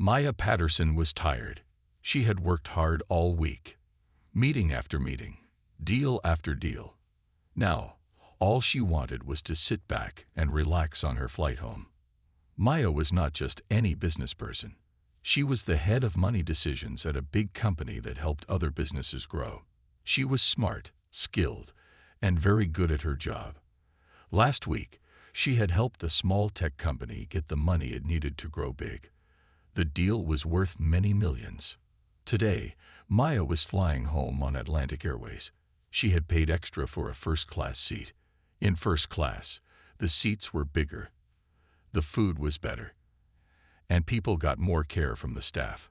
Maya Patterson was tired. She had worked hard all week, meeting after meeting, deal after deal. Now, all she wanted was to sit back and relax on her flight home. Maya was not just any business person. She was the head of money decisions at a big company that helped other businesses grow. She was smart, skilled, and very good at her job. Last week, she had helped a small tech company get the money it needed to grow big. The deal was worth many millions. Today, Maya was flying home on Atlantic Airways. She had paid extra for a first-class seat. In first class, the seats were bigger, the food was better, and people got more care from the staff.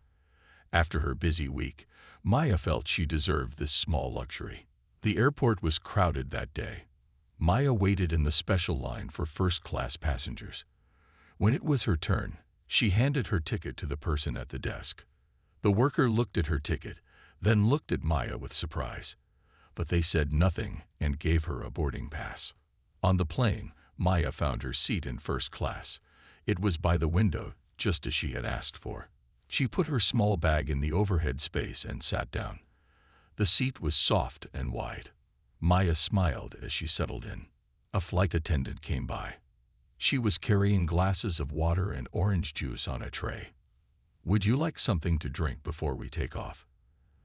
After her busy week, Maya felt she deserved this small luxury. The airport was crowded that day. Maya waited in the special line for first-class passengers. When it was her turn, she handed her ticket to the person at the desk. The worker looked at her ticket, then looked at Maya with surprise. But they said nothing and gave her a boarding pass. On the plane, Maya found her seat in first class. It was by the window, just as she had asked for. She put her small bag in the overhead space and sat down. The seat was soft and wide. Maya smiled as she settled in. A flight attendant came by. She was carrying glasses of water and orange juice on a tray. "Would you like something to drink before we take off?"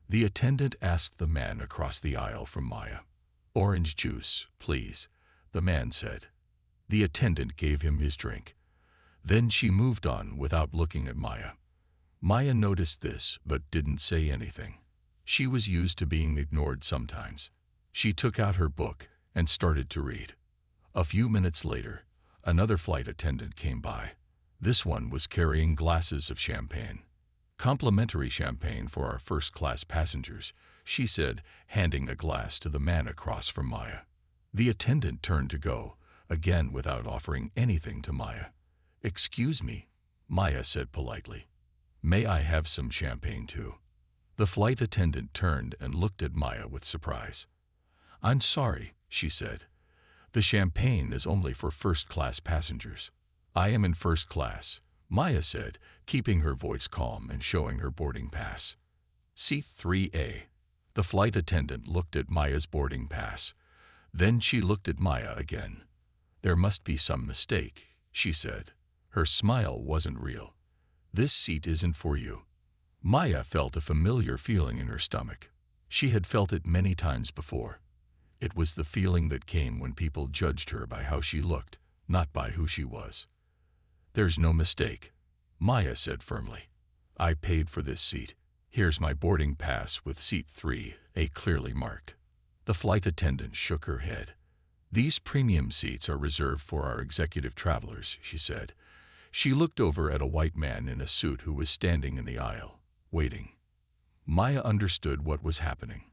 The attendant asked the man across the aisle from Maya. "Orange juice, please," the man said. The attendant gave him his drink. Then she moved on without looking at Maya. Maya noticed this but didn't say anything. She was used to being ignored sometimes. She took out her book and started to read. A few minutes later, another flight attendant came by. This one was carrying glasses of champagne. "Complimentary champagne for our first-class passengers," she said, handing a glass to the man across from Maya. The attendant turned to go, again without offering anything to Maya. "Excuse me," Maya said politely. "May I have some champagne too?" The flight attendant turned and looked at Maya with surprise. "I'm sorry," she said. "The champagne is only for first-class passengers." "I am in first class," Maya said, keeping her voice calm and showing her boarding pass. "Seat 3A. The flight attendant looked at Maya's boarding pass. Then she looked at Maya again. "There must be some mistake," she said. Her smile wasn't real. "This seat isn't for you." Maya felt a familiar feeling in her stomach. She had felt it many times before. It was the feeling that came when people judged her by how she looked, not by who she was. "There's no mistake," Maya said firmly. "I paid for this seat. Here's my boarding pass with seat 3A clearly marked." The flight attendant shook her head. "These premium seats are reserved for our executive travelers," she said. She looked over at a white man in a suit who was standing in the aisle, waiting. Maya understood what was happening.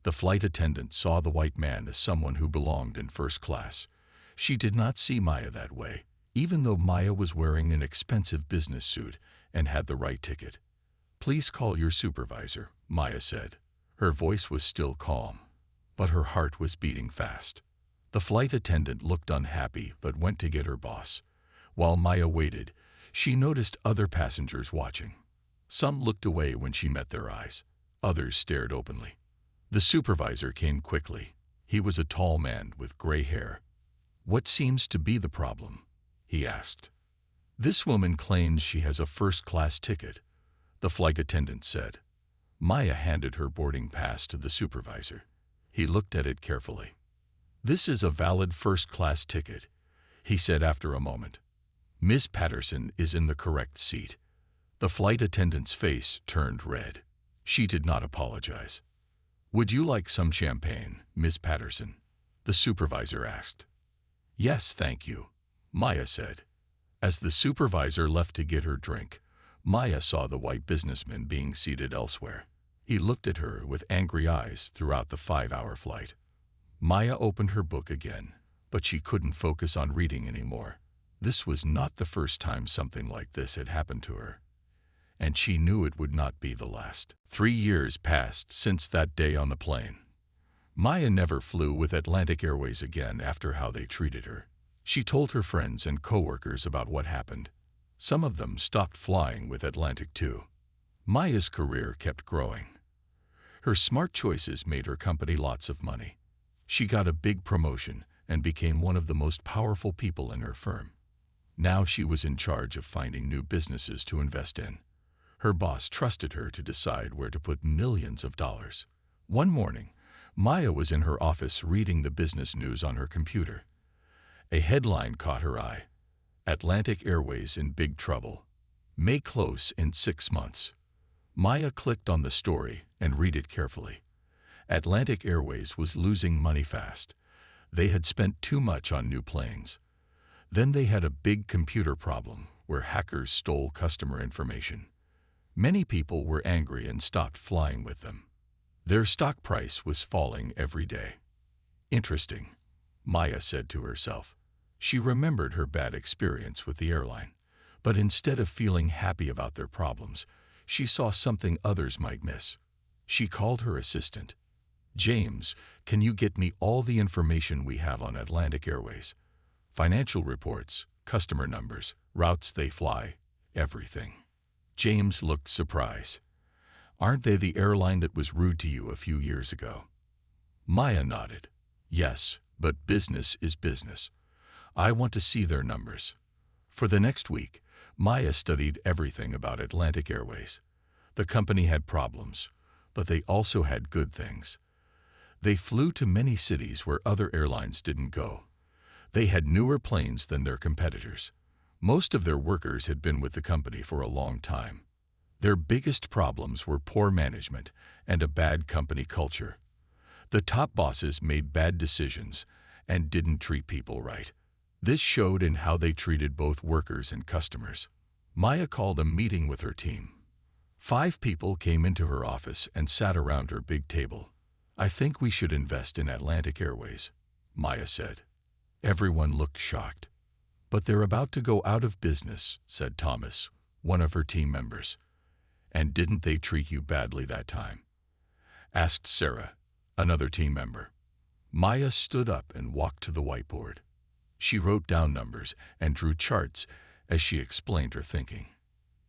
The flight attendant saw the white man as someone who belonged in first class. She did not see Maya that way, even though Maya was wearing an expensive business suit and had the right ticket. "Please call your supervisor," Maya said. Her voice was still calm, but her heart was beating fast. The flight attendant looked unhappy but went to get her boss. While Maya waited, she noticed other passengers watching. Some looked away when she met their eyes. Others stared openly. The supervisor came quickly. He was a tall man with gray hair. "What seems to be the problem?" he asked. "This woman claims she has a first-class ticket," the flight attendant said. Maya handed her boarding pass to the supervisor. He looked at it carefully. "This is a valid first-class ticket," he said after a moment. "Ms. Patterson is in the correct seat." The flight attendant's face turned red. She did not apologize. "Would you like some champagne, Ms. Patterson?" the supervisor asked. "Yes, thank you," Maya said. As the supervisor left to get her drink, Maya saw the white businessman being seated elsewhere. He looked at her with angry eyes throughout the 5-hour flight. Maya opened her book again, but she couldn't focus on reading anymore. This was not the first time something like this had happened to her, and she knew it would not be the last. 3 years passed since that day on the plane. Maya never flew with Atlantic Airways again after how they treated her. She told her friends and coworkers about what happened. Some of them stopped flying with Atlantic too. Maya's career kept growing. Her smart choices made her company lots of money. She got a big promotion and became one of the most powerful people in her firm. Now she was in charge of finding new businesses to invest in. Her boss trusted her to decide where to put millions of dollars. One morning, Maya was in her office reading the business news on her computer. A headline caught her eye. Atlantic Airways in big trouble. May close in 6 months. Maya clicked on the story and read it carefully. Atlantic Airways was losing money fast. They had spent too much on new planes. Then they had a big computer problem where hackers stole customer information. Many people were angry and stopped flying with them. Their stock price was falling every day. Interesting, Maya said to herself. She remembered her bad experience with the airline, but instead of feeling happy about their problems, she saw something others might miss. She called her assistant. James, can you get me all the information we have on Atlantic Airways? Financial reports, customer numbers, routes they fly, everything. James looked surprised. Aren't they the airline that was rude to you a few years ago? Maya nodded. Yes, but business is business. I want to see their numbers. For the next week, Maya studied everything about Atlantic Airways. The company had problems, but they also had good things. They flew to many cities where other airlines didn't go. They had newer planes than their competitors. Most of their workers had been with the company for a long time. Their biggest problems were poor management and a bad company culture. The top bosses made bad decisions and didn't treat people right. This showed in how they treated both workers and customers. Maya called a meeting with her team. 5 people came into her office and sat around her big table. I think we should invest in Atlantic Airways, Maya said. Everyone looked shocked. But they're about to go out of business, said Thomas, one of her team members. And didn't they treat you badly that time? Asked Sarah, another team member. Maya stood up and walked to the whiteboard. She wrote down numbers and drew charts as she explained her thinking.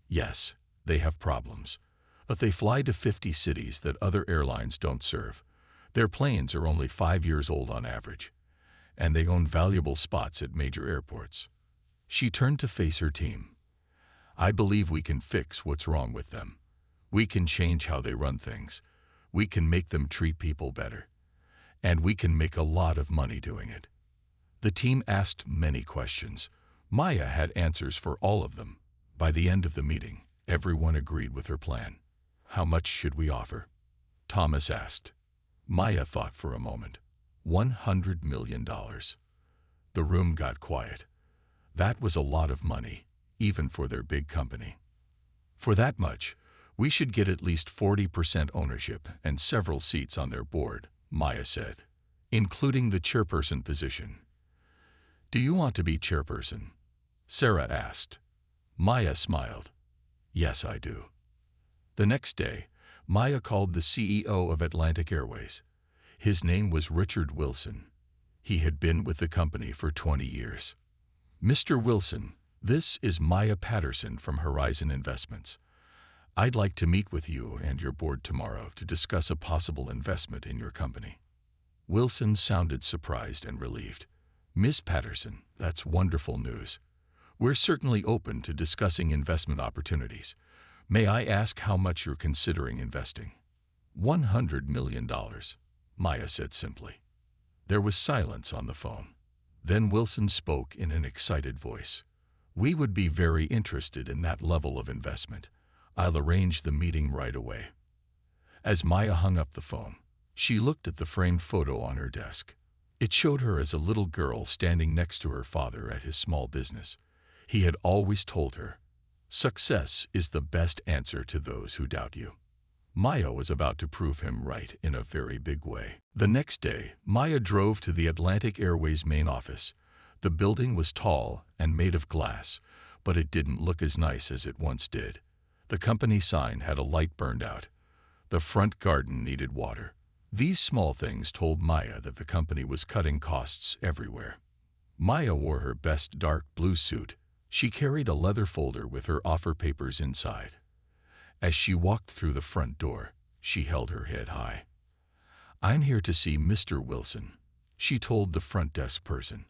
Yes, they have problems, but they fly to 50 cities that other airlines don't serve. Their planes are only 5 years old on average, and they own valuable spots at major airports. She turned to face her team. I believe we can fix what's wrong with them. We can change how they run things. We can make them treat people better. And we can make a lot of money doing it. The team asked many questions. Maya had answers for all of them. By the end of the meeting, everyone agreed with her plan. How much should we offer? Thomas asked. Maya thought for a moment. $100 million. The room got quiet. That was a lot of money, even for their big company. For that much, we should get at least 40% ownership and several seats on their board, Maya said, including the chairperson position. Do you want to be chairperson? Sarah asked. Maya smiled. Yes, I do. The next day, Maya called the CEO of Atlantic Airways. His name was Richard Wilson. He had been with the company for 20 years. Mr. Wilson, this is Maya Patterson from Horizon Investments. I'd like to meet with you and your board tomorrow to discuss a possible investment in your company. Wilson sounded surprised and relieved. Miss Patterson, that's wonderful news. We're certainly open to discussing investment opportunities. May I ask how much you're considering investing? $100 million, Maya said simply. There was silence on the phone. Then Wilson spoke in an excited voice. We would be very interested in that level of investment. I'll arrange the meeting right away. As Maya hung up the phone, she looked at the framed photo on her desk. It showed her as a little girl standing next to her father at his small business. He had always told her, success is the best answer to those who doubt you. Maya was about to prove him right in a very big way. The next day, Maya drove to the Atlantic Airways main office. The building was tall and made of glass, but it didn't look as nice as it once did. The company sign had a light burned out. The front garden needed water. These small things told Maya that the company was cutting costs everywhere. Maya wore her best dark blue suit, She carried a leather folder with her offer papers inside. As she walked through the front door, she held her head high. "I'm here to see Mr. Wilson," she told the front desk person.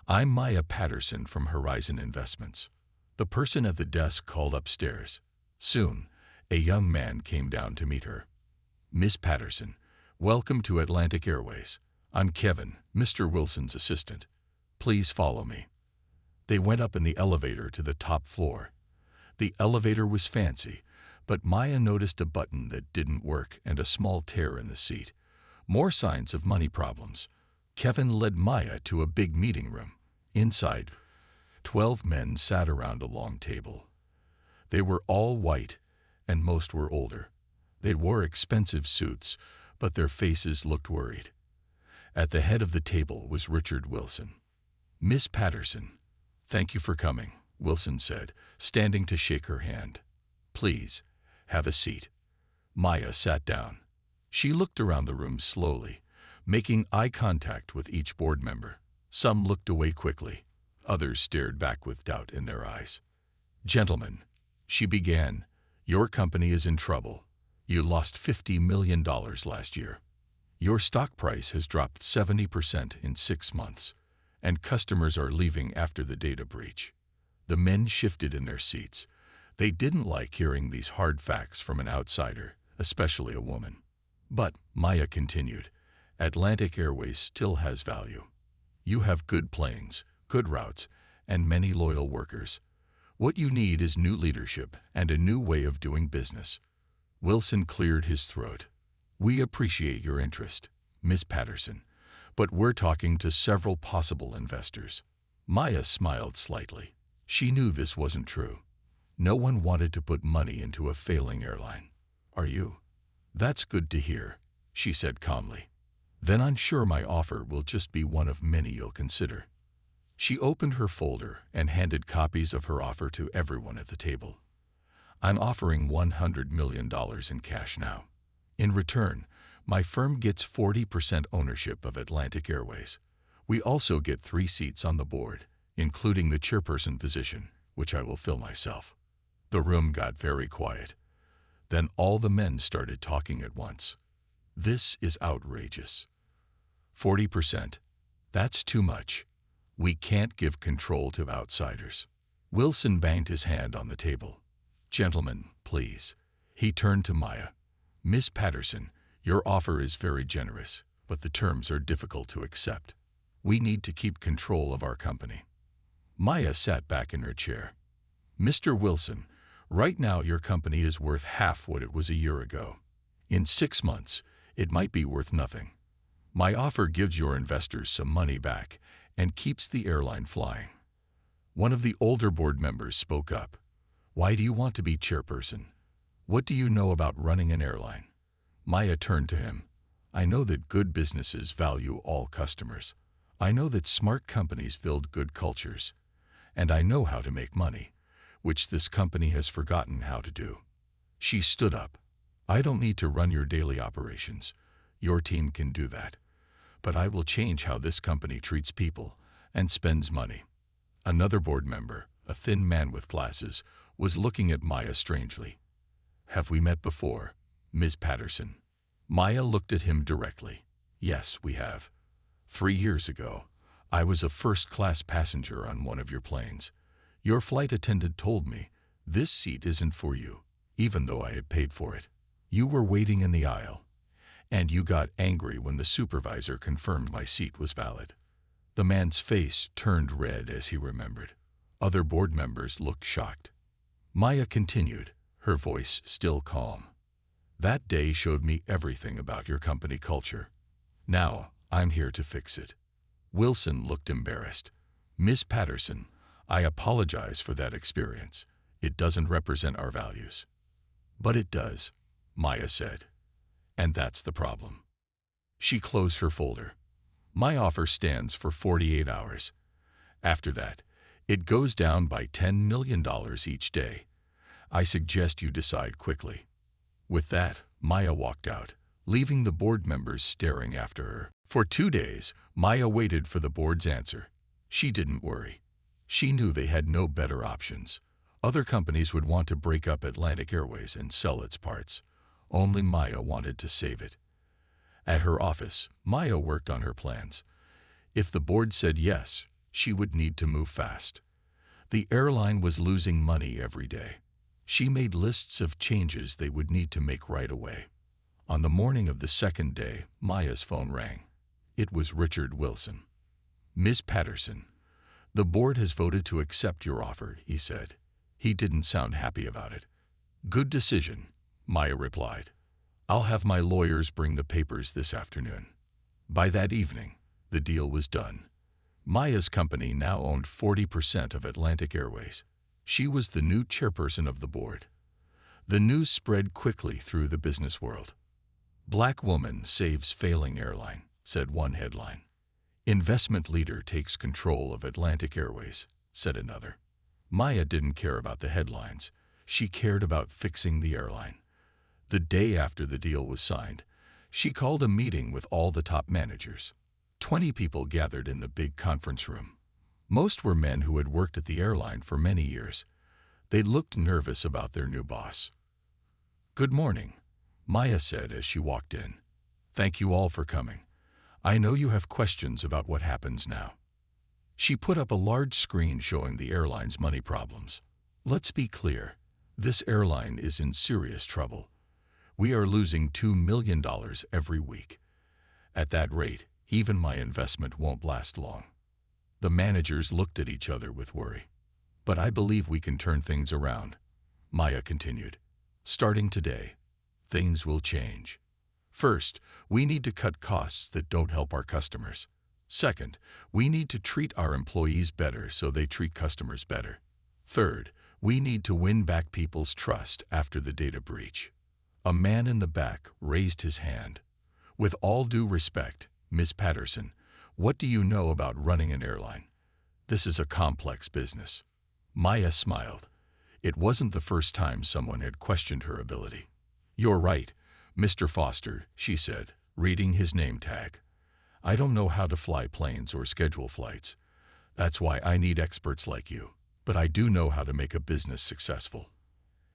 "I'm Maya Patterson from Horizon Investments." The person at the desk called upstairs. Soon, a young man came down to meet her. "Miss Patterson, welcome to Atlantic Airways. I'm Kevin, Mr. Wilson's assistant. Please follow me." They went up in the elevator to the top floor. The elevator was fancy, but Maya noticed a button that didn't work and a small tear in the seat. More signs of money problems. Kevin led Maya to a big meeting room. Inside, 12 men sat around a long table. They were all white, and most were older. They wore expensive suits, but their faces looked worried. At the head of the table was Richard Wilson. "Miss Patterson, thank you for coming," Wilson said, standing to shake her hand. "Please, have a seat." Maya sat down. She looked around the room slowly, making eye contact with each board member. Some looked away quickly. Others stared back with doubt in their eyes. "Gentlemen," she began, "your company is in trouble. You lost $50 million last year. Your stock price has dropped 70% in 6 months, and customers are leaving after the data breach." The men shifted in their seats. They didn't like hearing these hard facts from an outsider, especially a woman. "But," Maya continued, "Atlantic Airways still has value. You have good planes, good routes, and many loyal workers. What you need is new leadership and a new way of doing business." Wilson cleared his throat. "We appreciate your interest, Miss Patterson, but we're talking to several possible investors." Maya smiled slightly. She knew this wasn't true. No one wanted to put money into a failing airline. "Are you?" "That's good to hear," she said calmly. "Then I'm sure my offer will just be one of many you'll consider." She opened her folder and handed copies of her offer to everyone at the table. "I'm offering $100 million in cash now. In return, my firm gets 40% ownership of Atlantic Airways. We also get 3 seats on the board, including the chairperson position, which I will fill myself." The room got very quiet. Then all the men started talking at once. "This is outrageous. 40%. That's too much. We can't give control to outsiders." Wilson banged his hand on the table. "Gentlemen, please." He turned to Maya. "Miss Patterson, your offer is very generous, but the terms are difficult to accept. We need to keep control of our company." Maya sat back in her chair. "Mr. Wilson, right now your company is worth half what it was a year ago. In 6 months, it might be worth nothing. My offer gives your investors some money back and keeps the airline flying." One of the older board members spoke up. "Why do you want to be chairperson? What do you know about running an airline?" Maya turned to him. "I know that good businesses value all customers. I know that smart companies build good cultures. And I know how to make money, which this company has forgotten how to do." She stood up. "I don't need to run your daily operations. Your team can do that. But I will change how this company treats people and spends money." Another board member, a thin man with glasses, was looking at Maya strangely. "Have we met before, Ms. Patterson?" Maya looked at him directly. "Yes, we have. 3 years ago, I was a first-class passenger on one of your planes. Your flight attendant told me, 'This seat isn't for you,' even though I had paid for it. You were waiting in the aisle, and you got angry when the supervisor confirmed my seat was valid." The man's face turned red as he remembered. Other board members looked shocked. Maya continued, her voice still calm. "That day showed me everything about your company culture. Now, I'm here to fix it." Wilson looked embarrassed. "Miss Patterson, I apologize for that experience. It doesn't represent our values." "But it does," Maya said. "And that's the problem." She closed her folder. "My offer stands for 48 hours. After that, it goes down by $10 million each day. I suggest you decide quickly." With that, Maya walked out, leaving the board members staring after her. For 2 days, Maya waited for the board's answer. She didn't worry. She knew they had no better options. Other companies would want to break up Atlantic Airways and sell its parts. Only Maya wanted to save it. At her office, Maya worked on her plans. If the board said yes, she would need to move fast. The airline was losing money every day. She made lists of changes they would need to make right away. On the morning of the second day, Maya's phone rang. It was Richard Wilson. "Ms. Patterson, the board has voted to accept your offer," he said. He didn't sound happy about it. "Good decision," Maya replied. "I'll have my lawyers bring the papers this afternoon." By that evening, the deal was done. Maya's company now owned 40% of Atlantic Airways. She was the new chairperson of the board. The news spread quickly through the business world. "Black woman saves failing airline," said one headline. "Investment leader takes control of Atlantic Airways," said another. Maya didn't care about the headlines. She cared about fixing the airline. The day after the deal was signed, she called a meeting with all the top managers. 20 people gathered in the big conference room. Most were men who had worked at the airline for many years. They looked nervous about their new boss. "Good morning," Maya said as she walked in. "Thank you all for coming. I know you have questions about what happens now." She put up a large screen showing the airline's money problems. "Let's be clear. This airline is in serious trouble. We are losing $2 million every week. At that rate, even my investment won't last long." The managers looked at each other with worry. "But I believe we can turn things around," Maya continued. "Starting today, things will change. First, we need to cut costs that don't help our customers. Second, we need to treat our employees better so they treat customers better. Third, we need to win back people's trust after the data breach." A man in the back raised his hand. "With all due respect, Ms. Patterson, what do you know about running an airline? This is a complex business." Maya smiled. It wasn't the first time someone had questioned her ability. "You're right, Mr. Foster," she said, reading his name tag. "I don't know how to fly planes or schedule flights. That's why I need experts like you. But I do know how to make a business successful.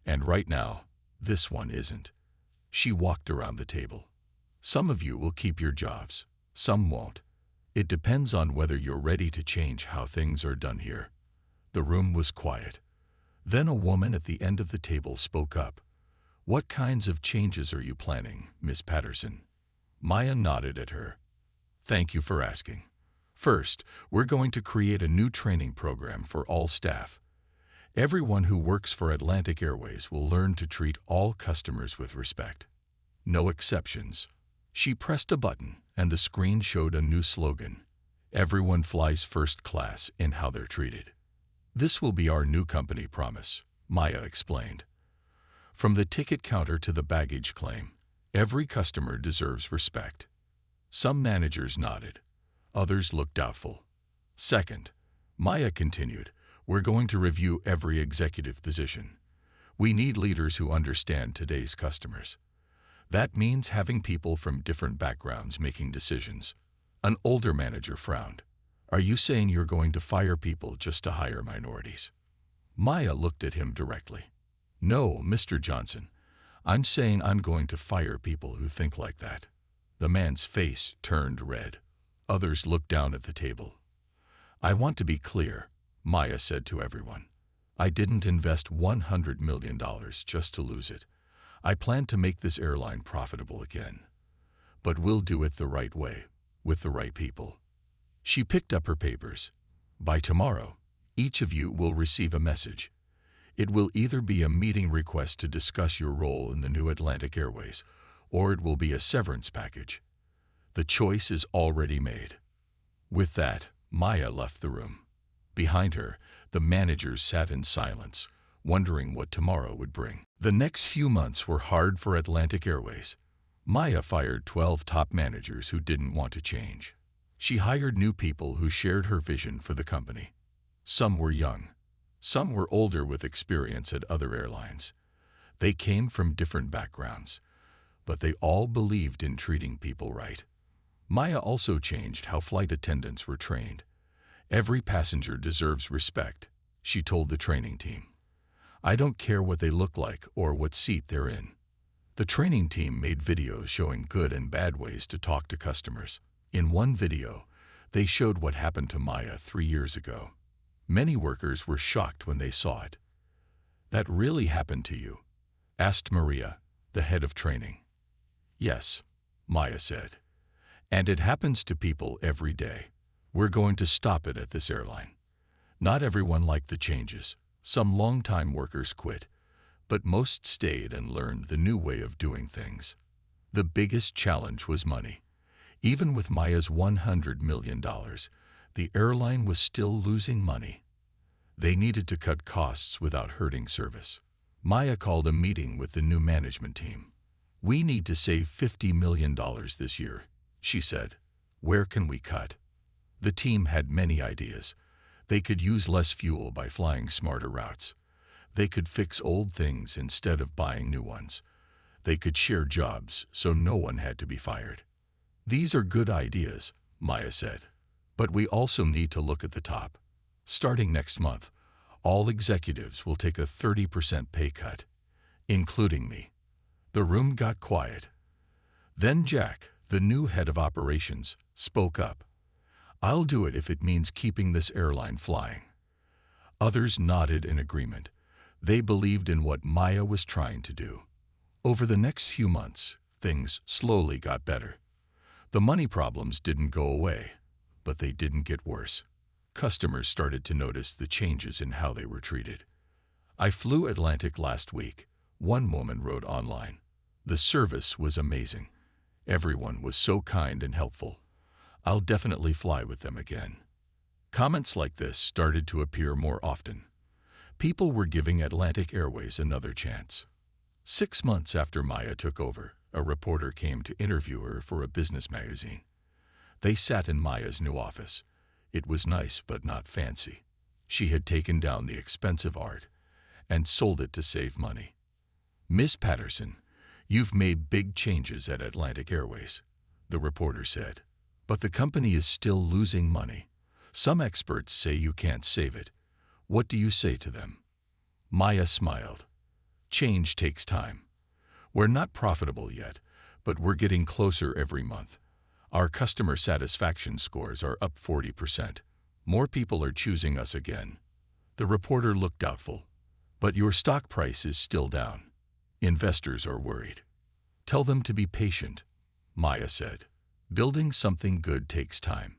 And right now, this one isn't." She walked around the table. "Some of you will keep your jobs. Some won't. It depends on whether you're ready to change how things are done here." The room was quiet. Then a woman at the end of the table spoke up. "What kinds of changes are you planning, Miss Patterson?" Maya nodded at her. "Thank you for asking. First, we're going to create a new training program for all staff. Everyone who works for Atlantic Airways will learn to treat all customers with respect. No exceptions." She pressed a button, and the screen showed a new slogan: "Everyone flies first class in how they're treated." "This will be our new company promise," Maya explained. "From the ticket counter to the baggage claim, every customer deserves respect." Some managers nodded. Others looked doubtful. "Second," Maya continued, "we're going to review every executive position. We need leaders who understand today's customers. That means having people from different backgrounds making decisions." An older manager frowned. "Are you saying you're going to fire people just to hire minorities?" Maya looked at him directly. "No, Mr. Johnson. I'm saying I'm going to fire people who think like that." The man's face turned red. Others looked down at the table. "I want to be clear," Maya said to everyone. "I didn't invest $100 million just to lose it. I plan to make this airline profitable again. But we'll do it the right way, with the right people." She picked up her papers. "By tomorrow, each of you will receive a message. It will either be a meeting request to discuss your role in the new Atlantic Airways, or it will be a severance package. The choice is already made." With that, Maya left the room. Behind her, the managers sat in silence, wondering what tomorrow would bring. The next few months were hard for Atlantic Airways. Maya fired 12 top managers who didn't want to change. She hired new people who shared her vision for the company. Some were young. Some were older with experience at other airlines. They came from different backgrounds, but they all believed in treating people right. Maya also changed how flight attendants were trained. Every passenger deserves respect, she told the training team. I don't care what they look like or what seat they're in. The training team made videos showing good and bad ways to talk to customers. In one video, they showed what happened to Maya 3 years ago. Many workers were shocked when they saw it. That really happened to you? Asked Maria, the head of training. Yes, Maya said. And it happens to people every day. We're going to stop it at this airline. Not everyone liked the changes. Some long-time workers quit, but most stayed and learned the new way of doing things. The biggest challenge was money. Even with Maya's $100 million, the airline was still losing money. They needed to cut costs without hurting service. Maya called a meeting with the new management team. We need to save $50 million this year, she said. Where can we cut? The team had many ideas. They could use less fuel by flying smarter routes. They could fix old things instead of buying new ones. They could share jobs so no one had to be fired. These are good ideas, Maya said. But we also need to look at the top. Starting next month, all executives will take a 30% pay cut, including me. The room got quiet. Then Jack, the new head of operations, spoke up. I'll do it if it means keeping this airline flying. Others nodded in agreement. They believed in what Maya was trying to do. Over the next few months, things slowly got better. The money problems didn't go away, but they didn't get worse. Customers started to notice the changes in how they were treated. I flew Atlantic last week, one woman wrote online. The service was amazing. Everyone was so kind and helpful. I'll definitely fly with them again. Comments like this started to appear more often. People were giving Atlantic Airways another chance. 6 months after Maya took over, a reporter came to interview her for a business magazine. They sat in Maya's new office. It was nice but not fancy. She had taken down the expensive art and sold it to save money. Miss Patterson, you've made big changes at Atlantic Airways, the reporter said. But the company is still losing money. Some experts say you can't save it. What do you say to them? Maya smiled. Change takes time. We're not profitable yet, but we're getting closer every month. Our customer satisfaction scores are up 40%. More people are choosing us again. The reporter looked doubtful. But your stock price is still down. Investors are worried. Tell them to be patient, Maya said. Building something good takes time.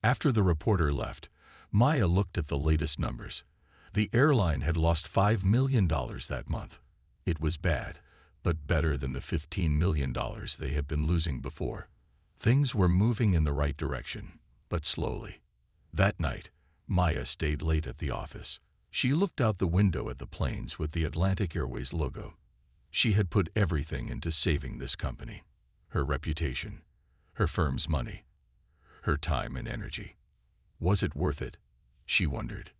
After the reporter left, Maya looked at the latest numbers. The airline had lost $5 million that month. It was bad, but better than the $15 million they had been losing before. Things were moving in the right direction, but slowly. That night, Maya stayed late at the office. She looked out the window at the planes with the Atlantic Airways logo. She had put everything into saving this company. Her reputation, her firm's money, her time and energy. Was it worth it? She wondered.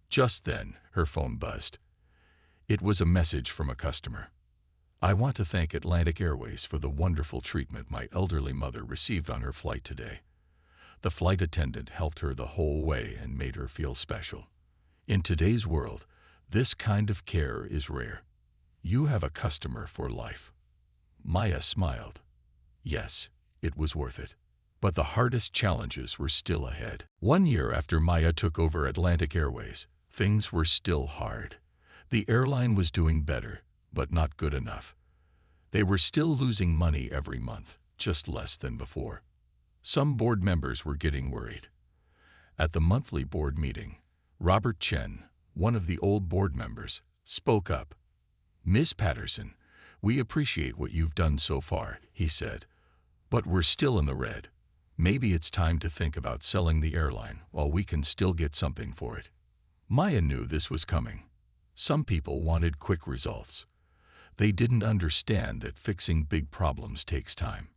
Just then, her phone buzzed. It was a message from a customer. I want to thank Atlantic Airways for the wonderful treatment my elderly mother received on her flight today. The flight attendant helped her the whole way and made her feel special. In today's world, this kind of care is rare. You have a customer for life. Maya smiled. Yes, it was worth it. But the hardest challenges were still ahead. 1 year after Maya took over Atlantic Airways, things were still hard. The airline was doing better, but not good enough. They were still losing money every month, just less than before. Some board members were getting worried. At the monthly board meeting, Robert Chen, one of the old board members, spoke up. Ms. Patterson, we appreciate what you've done so far, he said, but we're still in the red. Maybe it's time to think about selling the airline while we can still get something for it. Maya knew this was coming. Some people wanted quick results. They didn't understand that fixing big problems takes time.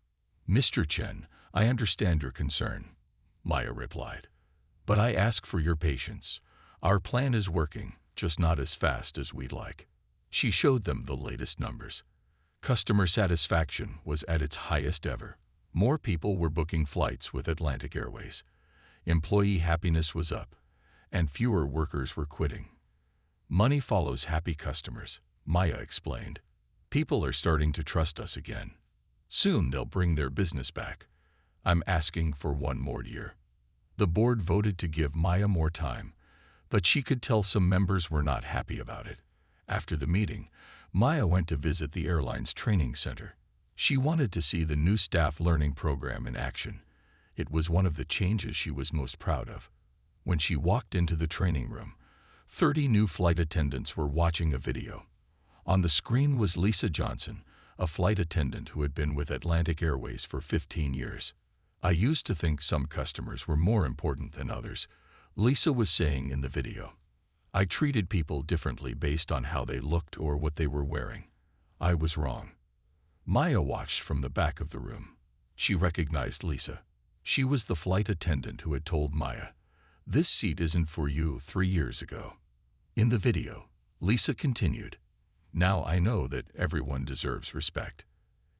Mr. Chen, I understand your concern, Maya replied. But I ask for your patience. Our plan is working, just not as fast as we'd like. She showed them the latest numbers. Customer satisfaction was at its highest ever. More people were booking flights with Atlantic Airways. Employee happiness was up, and fewer workers were quitting. Money follows happy customers, Maya explained. People are starting to trust us again. Soon they'll bring their business back. I'm asking for one more year. The board voted to give Maya more time, but she could tell some members were not happy about it. After the meeting, Maya went to visit the airline's training center. She wanted to see the new staff learning program in action. It was one of the changes she was most proud of. When she walked into the training room, 30 new flight attendants were watching a video. On the screen was Lisa Johnson, a flight attendant who had been with Atlantic Airways for 15 years. I used to think some customers were more important than others, Lisa was saying in the video. I treated people differently based on how they looked or what they were wearing. I was wrong. Maya watched from the back of the room. She recognized Lisa. She was the flight attendant who had told Maya, "This seat isn't for you 3 years ago." In the video, Lisa continued, "Now I know that everyone deserves respect.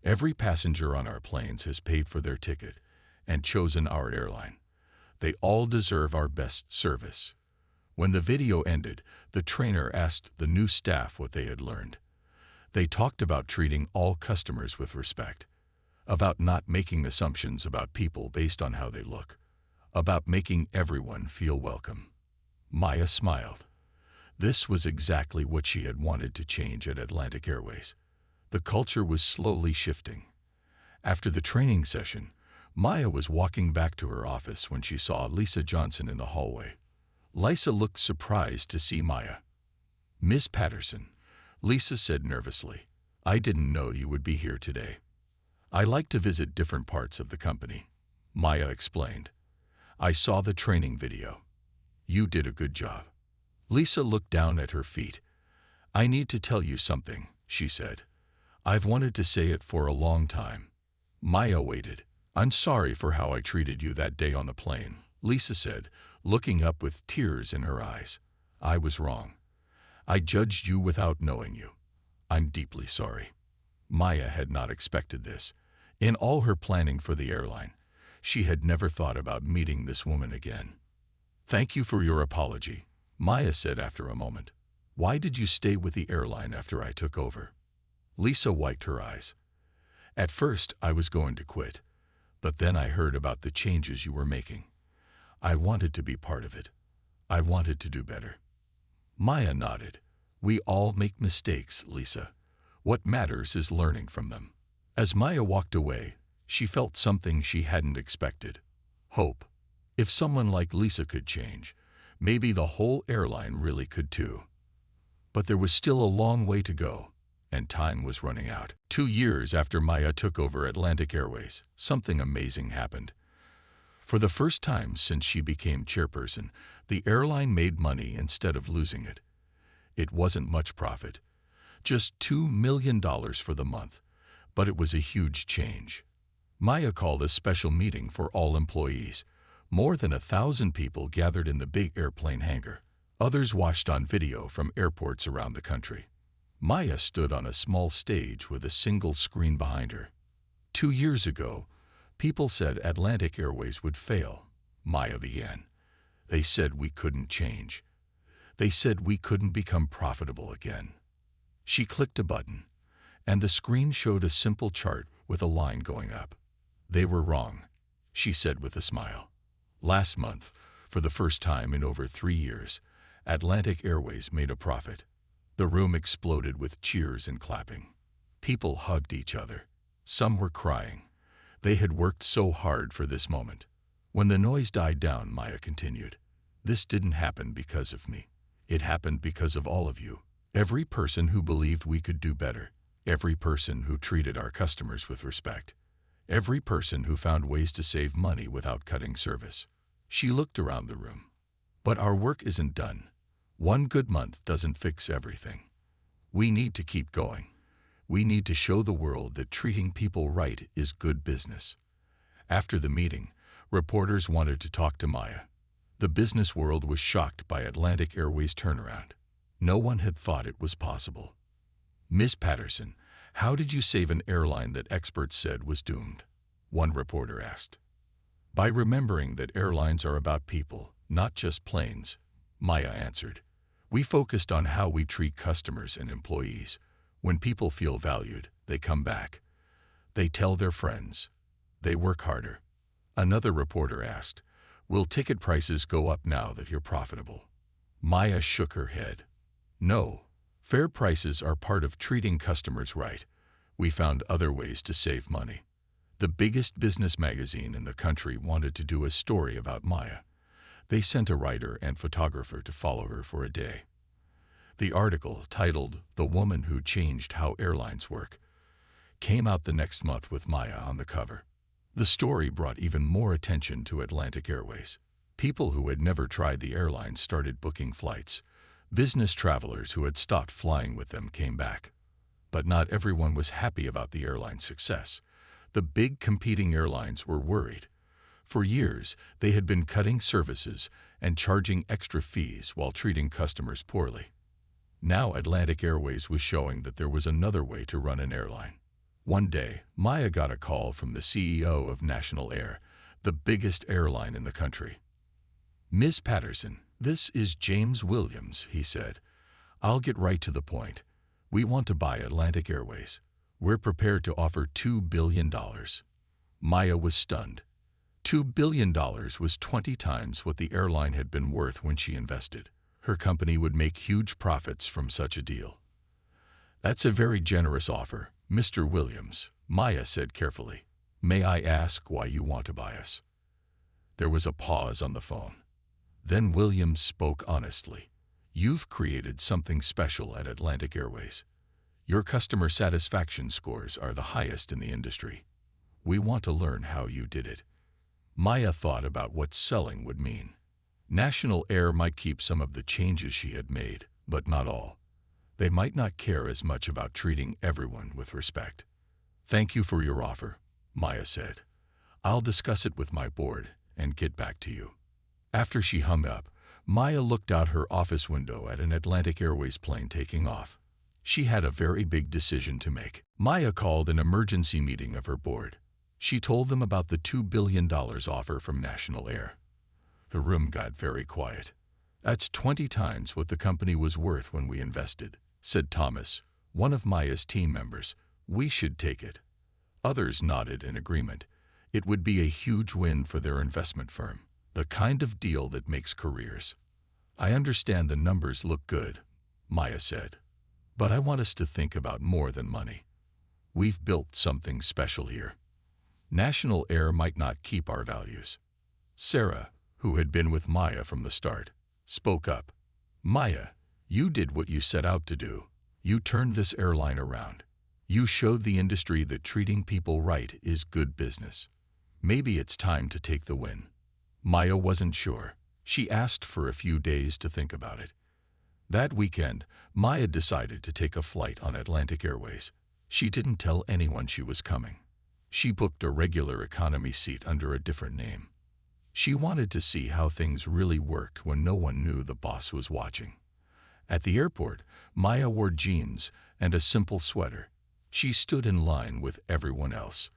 Every passenger on our planes has paid for their ticket and chosen our airline. They all deserve our best service." When the video ended, the trainer asked the new staff what they had learned. They talked about treating all customers with respect, about not making assumptions about people based on how they look, about making everyone feel welcome. Maya smiled. This was exactly what she had wanted to change at Atlantic Airways. The culture was slowly shifting. After the training session, Maya was walking back to her office when she saw Lisa Johnson in the hallway. Lisa looked surprised to see Maya. "Miss Patterson," Lisa said nervously, "I didn't know you would be here today." "I like to visit different parts of the company," Maya explained. "I saw the training video. You did a good job." Lisa looked down at her feet. "I need to tell you something," she said. "I've wanted to say it for a long time." Maya waited. "I'm sorry for how I treated you that day on the plane," Lisa said, looking up with tears in her eyes. "I was wrong. I judged you without knowing you. I'm deeply sorry." Maya had not expected this. In all her planning for the airline, she had never thought about meeting this woman again. "Thank you for your apology," Maya said after a moment. "Why did you stay with the airline after I took over?" Lisa wiped her eyes. "At first, I was going to quit, but then I heard about the changes you were making. I wanted to be part of it. I wanted to do better." Maya nodded. "We all make mistakes, Lisa. What matters is learning from them." As Maya walked away, she felt something she hadn't expected. Hope. If someone like Lisa could change, maybe the whole airline really could too. But there was still a long way to go, and time was running out. 2 years after Maya took over Atlantic Airways, something amazing happened. For the first time since she became chairperson, the airline made money instead of losing it. It wasn't much profit, just $2 million for the month, but it was a huge change. Maya called a special meeting for all employees. More than 1,000 people gathered in the big airplane hangar. Others watched on video from airports around the country. Maya stood on a small stage with a single screen behind her. 2 years ago, people said Atlantic Airways would fail. Maya began. They said we couldn't change. They said we couldn't become profitable again. She clicked a button, and the screen showed a simple chart with a line going up. "They were wrong," she said with a smile. Last month, for the first time in over 3 years, Atlantic Airways made a profit. The room exploded with cheers and clapping. People hugged each other. Some were crying. They had worked so hard for this moment. When the noise died down, Maya continued, "This didn't happen because of me. It happened because of all of you. Every person who believed we could do better. Every person who treated our customers with respect. Every person who found ways to save money without cutting service." She looked around the room. "But our work isn't done. One good month doesn't fix everything. We need to keep going. We need to show the world that treating people right is good business." After the meeting, reporters wanted to talk to Maya. The business world was shocked by Atlantic Airways' turnaround. No one had thought it was possible. "Miss Patterson, how did you save an airline that experts said was doomed?" one reporter asked. By remembering that airlines are about people, not just planes, Maya answered. We focused on how we treat customers and employees. When people feel valued, they come back. They tell their friends. They work harder. Another reporter asked, will ticket prices go up now that you're profitable? Maya shook her head. No. Fair prices are part of treating customers right. We found other ways to save money. The biggest business magazine in the country wanted to do a story about Maya. They sent a writer and photographer to follow her for a day. The article, titled "The Woman Who Changed How Airlines Work," came out the next month with Maya on the cover. The story brought even more attention to Atlantic Airways. People who had never tried the airline started booking flights. Business travelers who had stopped flying with them came back. But not everyone was happy about the airline's success. The big competing airlines were worried. For years, they had been cutting services and charging extra fees while treating customers poorly. Now Atlantic Airways was showing that there was another way to run an airline. One day, Maya got a call from the CEO of National Air, the biggest airline in the country. Ms. Patterson, this is James Williams, he said. I'll get right to the point. We want to buy Atlantic Airways. We're prepared to offer $2 billion. Maya was stunned. $2 billion was 20 times what the airline had been worth when she invested. Her company would make huge profits from such a deal. That's a very generous offer, Mr. Williams, Maya said carefully. May I ask why you want to buy us? There was a pause on the phone. Then Williams spoke honestly. You've created something special at Atlantic Airways. Your customer satisfaction scores are the highest in the industry. We want to learn how you did it. Maya thought about what selling would mean. National Air might keep some of the changes she had made, but not all. They might not care as much about treating everyone with respect. Thank you for your offer, Maya said. I'll discuss it with my board and get back to you. After she hung up, Maya looked out her office window at an Atlantic Airways plane taking off. She had a very big decision to make. Maya called an emergency meeting of her board. She told them about the $2 billion offer from National Air. The room got very quiet. That's 20 times what the company was worth when we invested, said Thomas, one of Maya's team members. We should take it. Others nodded in agreement. It would be a huge win for their investment firm, the kind of deal that makes careers. I understand the numbers look good, Maya said, but I want us to think about more than money. We've built something special here. National Air might not keep our values. Sarah, who had been with Maya from the start, spoke up. Maya, you did what you set out to do. You turned this airline around. You showed the industry that treating people right is good business. Maybe it's time to take the win. Maya wasn't sure. She asked for a few days to think about it. That weekend, Maya decided to take a flight on Atlantic Airways. She didn't tell anyone she was coming. She booked a regular economy seat under a different name. She wanted to see how things really worked when no one knew the boss was watching. At the airport, Maya wore jeans and a simple sweater. She stood in line with everyone else.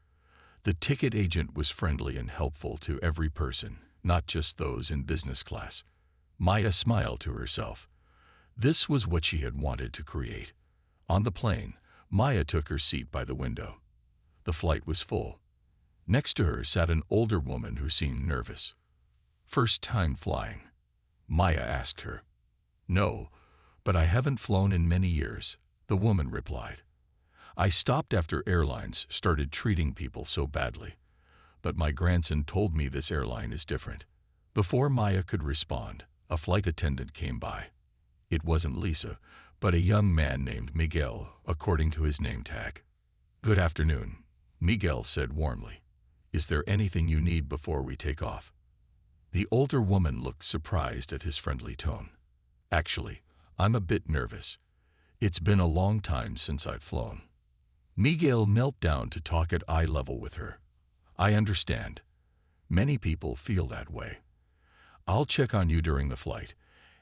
The ticket agent was friendly and helpful to every person, not just those in business class. Maya smiled to herself. This was what she had wanted to create. On the plane, Maya took her seat by the window. The flight was full. Next to her sat an older woman who seemed nervous. First time flying? Maya asked her. No, but I haven't flown in many years, the woman replied. I stopped after airlines started treating people so badly. But my grandson told me this airline is different. Before Maya could respond, a flight attendant came by. It wasn't Lisa, but a young man named Miguel, according to his name tag. Good afternoon, Miguel said warmly. Is there anything you need before we take off? The older woman looked surprised at his friendly tone. Actually, I'm a bit nervous. It's been a long time since I've flown. Miguel knelt down to talk at eye level with her. I understand. Many people feel that way. I'll check on you during the flight,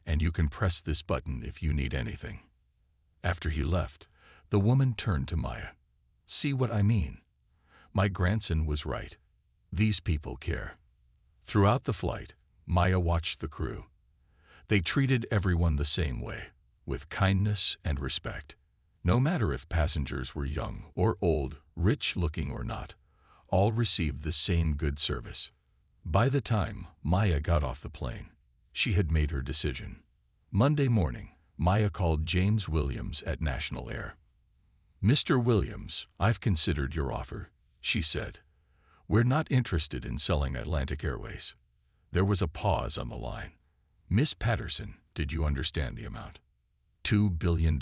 and you can press this button if you need anything. After he left, the woman turned to Maya. See what I mean? My grandson was right. These people care. Throughout the flight, Maya watched the crew. They treated everyone the same way, with kindness and respect. No matter if passengers were young or old, rich-looking or not, all received the same good service. By the time Maya got off the plane, she had made her decision. Monday morning, Maya called James Williams at National Air. "Mr. Williams, I've considered your offer," she said. "We're not interested in selling Atlantic Airways." There was a pause on the line. "Miss Patterson, did you understand the amount?" $2 billion.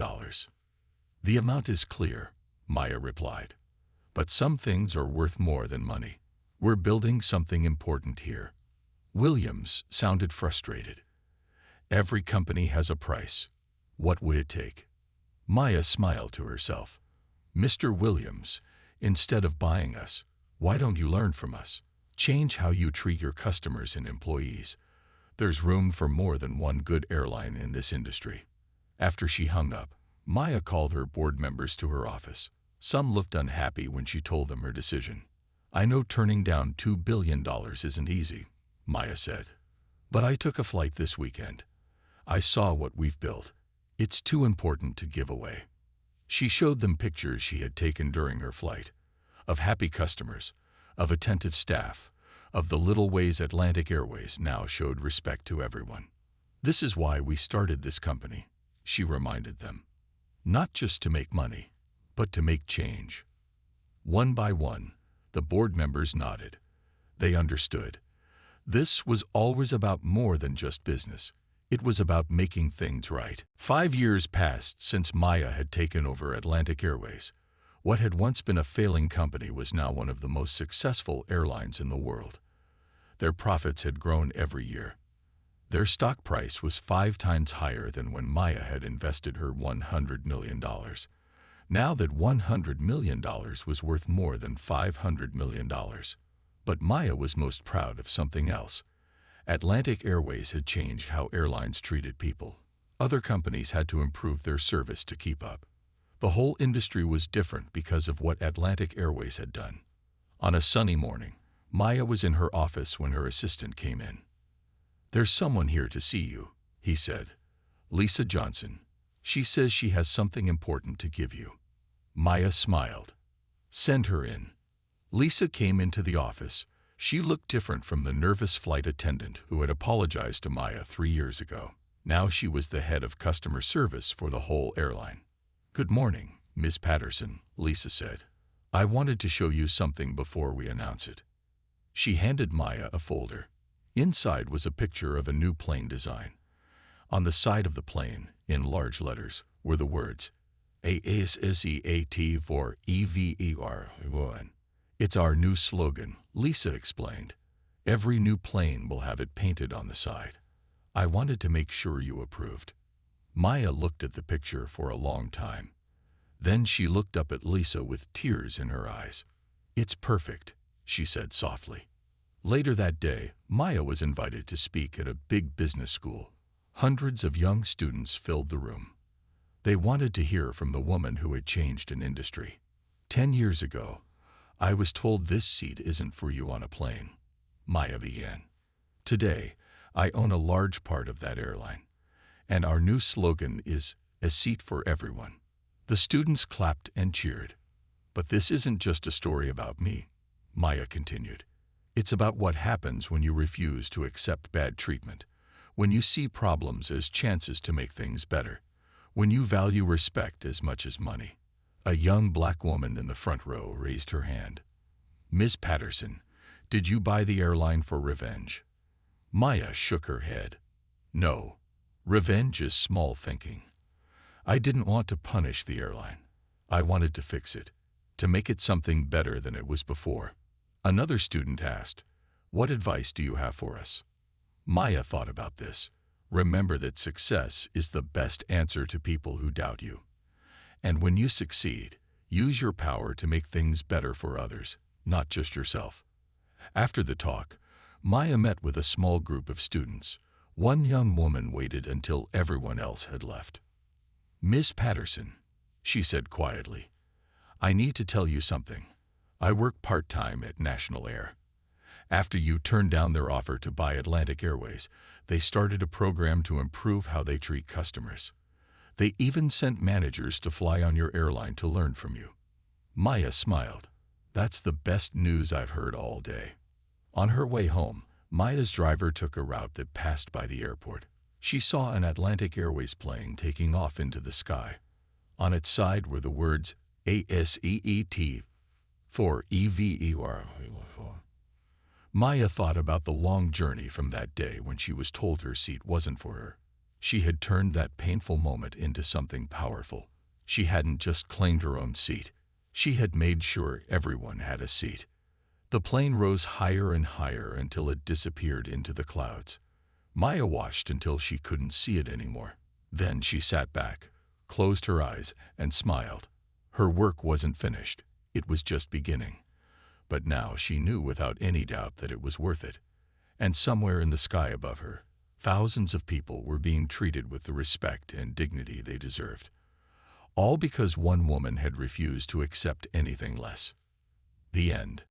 "The amount is clear," Maya replied. "But some things are worth more than money. We're building something important here." Williams sounded frustrated. "Every company has a price. What would it take?" Maya smiled to herself. "Mr. Williams, instead of buying us, why don't you learn from us? Change how you treat your customers and employees. There's room for more than one good airline in this industry." After she hung up, Maya called her board members to her office. Some looked unhappy when she told them her decision. "I know turning down $2 billion isn't easy," Maya said. "But I took a flight this weekend. I saw what we've built. It's too important to give away." She showed them pictures she had taken during her flight, of happy customers, of attentive staff, of the little ways Atlantic Airways now showed respect to everyone. "This is why we started this company," she reminded them. "Not just to make money, but to make change." One by one, the board members nodded. They understood. This was always about more than just business. It was about making things right. 5 years passed since Maya had taken over Atlantic Airways. What had once been a failing company was now one of the most successful airlines in the world. Their profits had grown every year. Their stock price was 5 times higher than when Maya had invested her $100 million. Now that $100 million was worth more than $500 million. But Maya was most proud of something else. Atlantic Airways had changed how airlines treated people. Other companies had to improve their service to keep up. The whole industry was different because of what Atlantic Airways had done. On a sunny morning, Maya was in her office when her assistant came in. "There's someone here to see you," he said. "Lisa Johnson. She says she has something important to give you." Maya smiled. "Send her in." Lisa came into the office. She looked different from the nervous flight attendant who had apologized to Maya 3 years ago. Now she was the head of customer service for the whole airline. "Good morning, Miss Patterson," Lisa said. "I wanted to show you something before we announce it." She handed Maya a folder. Inside was a picture of a new plane design. On the side of the plane, in large letters, were the words, ASSEAT for EVER. "It's our new slogan," Lisa explained. "Every new plane will have it painted on the side. I wanted to make sure you approved." Maya looked at the picture for a long time. Then she looked up at Lisa with tears in her eyes. "It's perfect," she said softly. Later that day, Maya was invited to speak at a big business school. Hundreds of young students filled the room. They wanted to hear from the woman who had changed an industry. 10 years ago, I was told this seat isn't for you on a plane," Maya began. "Today, I own a large part of that airline, and our new slogan is a seat for everyone." The students clapped and cheered. "But this isn't just a story about me," Maya continued. "It's about what happens when you refuse to accept bad treatment, when you see problems as chances to make things better, when you value respect as much as money." A young black woman in the front row raised her hand. "Miss Patterson, did you buy the airline for revenge?" Maya shook her head. "No, revenge is small thinking. I didn't want to punish the airline. I wanted to fix it, to make it something better than it was before." Another student asked, "What advice do you have for us?" Maya thought about this. "Remember that success is the best answer to people who doubt you. And when you succeed, use your power to make things better for others, not just yourself." After the talk, Maya met with a small group of students. One young woman waited until everyone else had left. "Miss Patterson," she said quietly, "I need to tell you something. I work part-time at National Air. After you turned down their offer to buy Atlantic Airways, they started a program to improve how they treat customers. They even sent managers to fly on your airline to learn from you. Maya smiled. That's the best news I've heard all day. On her way home, Maya's driver took a route that passed by the airport. She saw an Atlantic Airways plane taking off into the sky. On its side were the words ASEET for EVER. Maya thought about the long journey from that day when she was told her seat wasn't for her. She had turned that painful moment into something powerful. She hadn't just claimed her own seat. She had made sure everyone had a seat. The plane rose higher and higher until it disappeared into the clouds. Maya watched until she couldn't see it anymore. Then she sat back, closed her eyes, and smiled. Her work wasn't finished. It was just beginning. But now she knew without any doubt that it was worth it. And somewhere in the sky above her, thousands of people were being treated with the respect and dignity they deserved. All because one woman had refused to accept anything less. The end.